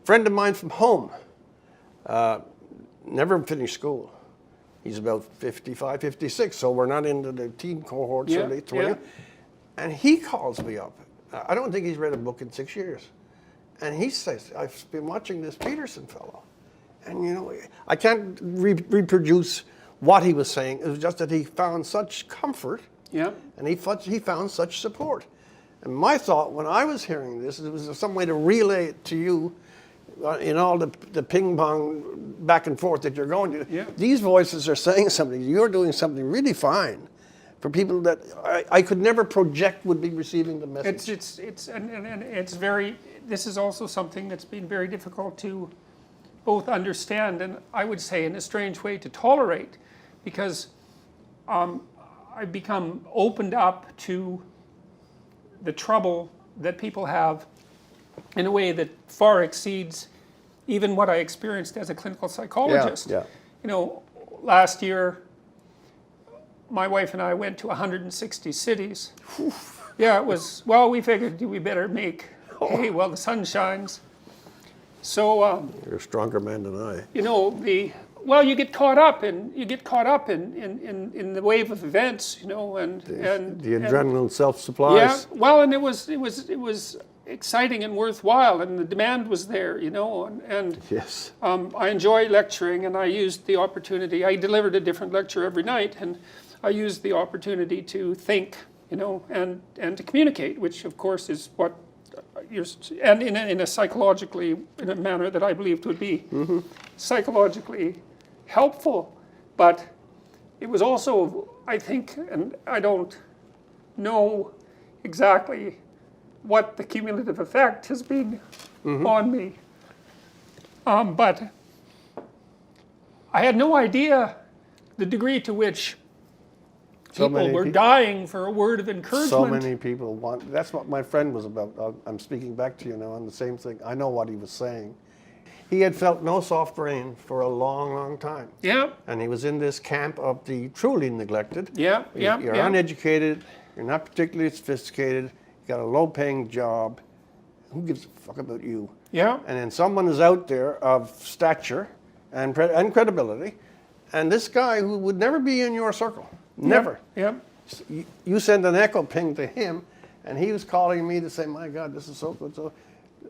Friend of mine from home, never finished school. He's about 55, 56, so we're not into the teen cohorts or late 20. And he calls me up. I don't think he's read a book in 6 years. And he says, I've been watching this Peterson fellow. And you know, I can't reproduce what he was saying. It was just that he found such comfort. Yeah. And he found such support. And my thought when I was hearing this, it was some way to relay it to you in all the ping pong back and forth that you're going to. Yeah. These voices are saying something. You're doing something really fine for people that I could never project would be receiving the message. It's very, this is also something that's been very difficult to both understand and I would say in a strange way to tolerate, because I've become opened up to the trouble that people have in a way that far exceeds even what I experienced as a clinical psychologist. Yeah. You know, last year, my wife and I went to 160 cities. Yeah, it was, well, we figured we better make hay while the sun shines. So you're a stronger man than I. You know, you get caught up in the wave of events, you know, and the adrenaline self-supplies. Yeah, well, and it was exciting and worthwhile, and the demand was there, you know, and yes. I enjoy lecturing, and I used the opportunity. I delivered a different lecture every night, and I used the opportunity to think, you know, and to communicate, which of course is what and in a psychologically, in a manner that I believed would be psychologically helpful. But it was also, I think, and I don't know exactly what the cumulative effect has been on me. But I had no idea the degree to which people were dying for a word of encouragement. So many people want, that's what my friend was about. I'm speaking back to you now on the same thing. I know what he was saying. He had felt no soft rain for a long, long time. Yeah. And he was in this camp of the truly neglected. Yeah, yeah. You're uneducated, you're not particularly sophisticated, you got a low-paying job. Who gives a fuck about you? Yeah. And then someone is out there of stature and credibility, and this guy who would never be in your circle. Never. Yeah. You send an echo ping to him, and he was calling me to say, "My God, this is so good." So,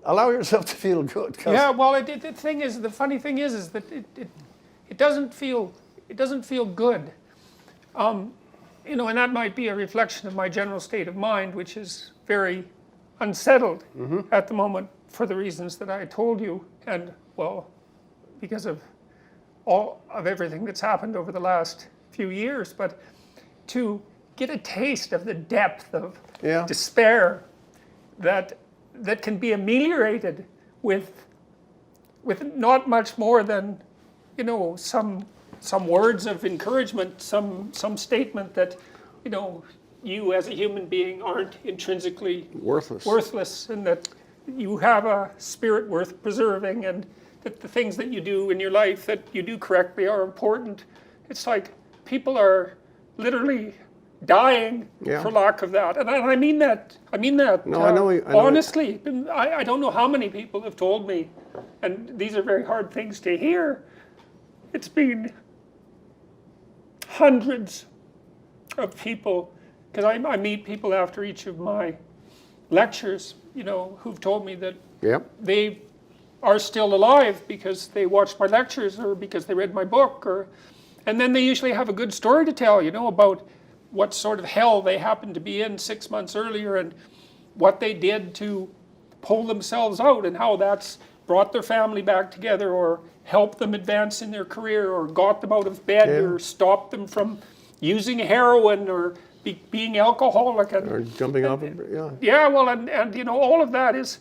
allow yourself to feel good. Yeah. Well, the funny thing is that it doesn't feel good. You know, and that might be a reflection of my general state of mind, which is very unsettled at the moment for the reasons that I told you, and well, because of all of everything that's happened over the last few years, but to get a taste of the depth of despair that can be ameliorated with not much more than, you know, some words of encouragement, some statement that, you know, you as a human being aren't intrinsically worthless, and that you have a spirit worth preserving, and that the things that you do in your life that you do correctly are important. It's like people are literally dying for lack of that, and I mean that. No, I know. Honestly, I don't know how many people have told me, and these are very hard things to hear. It's been hundreds of people, because I meet people after each of my lectures, you know, who've told me that they are still alive because they watched my lectures or because they read my book, and then they usually have a good story to tell, you know, about what sort of hell they happened to be in 6 months earlier and what they did to pull themselves out and how that's brought their family back together or helped them advance in their career or got them out of bed or stopped them from using heroin or being alcoholic. Or jumping off of, Yeah, well, and you know, all of that is,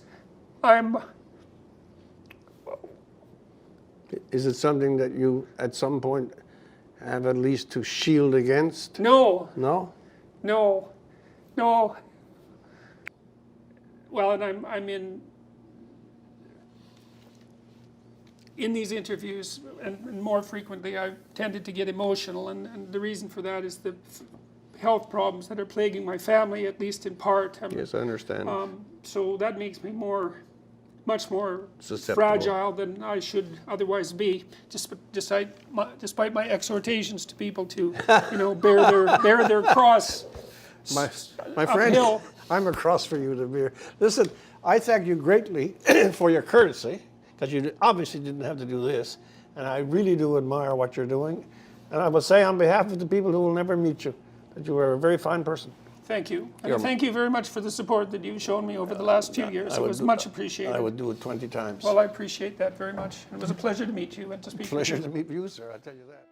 Is it something that you, at some point, have at least to shield against? No. No? No. No. Well, and I'm in these interviews, and more frequently, I've tended to get emotional, and the reason for that is the health problems that are plaguing my family, at least in part. Yes, I understand. So that makes me more much more Susceptible. fragile than I should otherwise be, despite my exhortations to people to, bear their cross. My friend, Uphill. I'm a cross for you to bear. Listen, I thank you greatly for your courtesy, because you obviously didn't have to do this, and I really do admire what you're doing. And I will say on behalf of the people who will never meet you, that you are a very fine person. Thank you. And thank you very much for the support that you've shown me over the last few years. It was much appreciated. I would do it 20 times. Well, I appreciate that very much. It was a pleasure to meet you and to speak with you. Pleasure to meet you, sir, I tell you that.